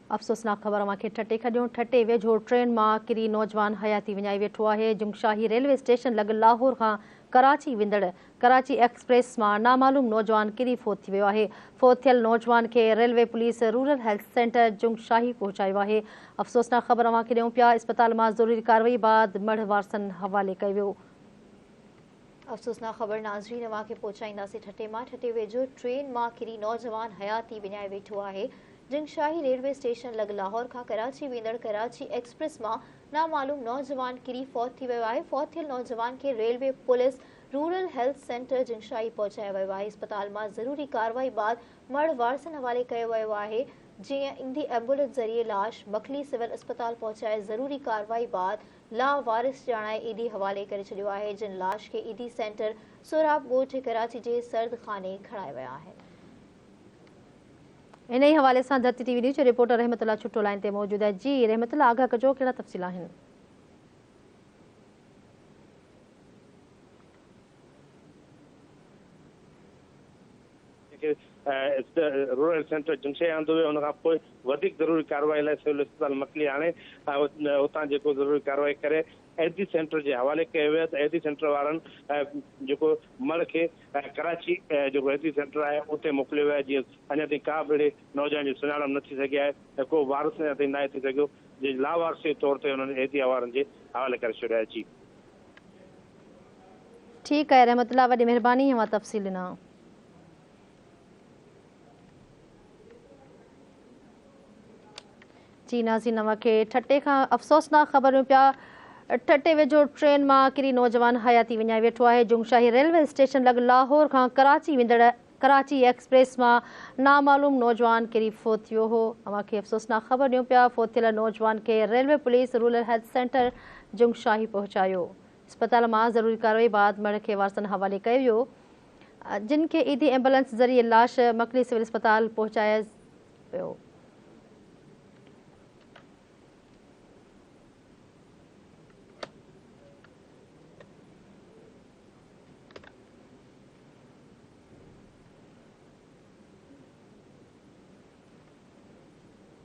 अफ़सोसनाक ख़बर अव्हांखे ठटे खॾियो। ठटे वेझो ट्रेन मां किरी नौजवान हयाती विञाई वेठो आहे। जुंगशाही रेलवे स्टेशन लॻ लाहौर खां कराची वेंदड़ कराची एक्सप्रेस मां नामालूम नौजवान किरी फोत थी वियो आहे। फोत थियल नौजवान खे railway police rural health centre Jungshahi पहुचायो आहे। अफ़सोसनाक ख़बर अव्हांखे ॾियूं पिया। इस्पताल मां ज़रूरी कार्रवाई बाद मढ़ वारसनि हवाले कयो वियो। अफ़सोसनाक ख़बर नाज़रीन अव्हांखे पहुचाईंदासीं ठटे मां। ठटे वेझो ट्रेन मां किरी नौजवान हयाती विञाए वेठो आहे। जुंगशाही रेलवे स्टेशन लॻ लाहौर खां कराची वेंदड़ कराची एक्सप्रेस मां नामालूम नौजवान किरी फौत थी वियो आहे। फौत थियल नौजवान खे railway police rural health centre Jungshahi पहुचायो वियो आहे। इस्पताल मां ज़रूरी कार्रवाई बाद मढ़ वारसनि हवाले कयो वियो आहे। जीअं ईंदी एम्बुलेंस ज़रिए लाश मखली सिविल अस्पताल पहुचाए ज़रूरी कार्रवाई बाद लावारिस ॼाणाए ईडी हवाले करे छॾियो आहे। जिन लाश खे ईडी सेंटर सोराब ॻोठ कराची जे सर्द खाने खणाए विया आहिनि। इन ही हवाले सां धरती टीवी न्यूज़ जो रिपोर्टर रहमतुल्लाह छुट्टो लाइन ते मौजूद है। जी रहमतुल्लाह, आगाह कजो कहिड़ा तफ़सील आहिनि? रूरल सेंटर जुंगशाही आंदो वियो, उन खां पोइ वधीक ज़रूरी कार्रवाई लाइ सिविल अस्पताल मखली आणे उतां जेको ज़रूरी कार्रवाई करे एडी सेंटर जे हवाले कयो वियो। त एडी सेंटर वारनि जेको मड़ खे कराची जेको एडी सेंटर आहे उते मोकिलियो वियो आहे। जीअं अञा ताईं का बि अहिड़े नौजवान जी सुञाणप न थी सघी आहे त को वारस अञा ताईं न थी सघियो। जे लावारसी तौर ते हुननि एडी वारनि जे हवाले करे छॾियो आहे। जी ठीकु आहे रहमतुल्लाह, वॾी महिरबानी अव्हां तफ़सील ॾिना। जी नाज़रीन, अव्हांखे ठटे खां अफ़सोसनाक ख़बरूं पिया। ठटे वेझो ट्रेन मां किरी नौजवान हयाती विञाए वेठो आहे। जुंगशाही रेलवे स्टेशन लॻ लाहौर खां कराची वेंदड़ कराची एक्सप्रेस मां नामालूम नौजवान किरी फोत थियो हो। अव्हांखे अफ़सोसनाक ख़बर ॾियूं पिया। फोत थियल नौजवान खे railway police rural health centre Jungshahi पहुचायो। इस्पताल मां ज़रूरी कार्रवाई बाद मढ़ खे वारसनि हवाले कयो वियो। जिन खे ईदी एम्बुलेंस ज़रिए लाश मखली सिविल अस्पताल पहुचाया वियो।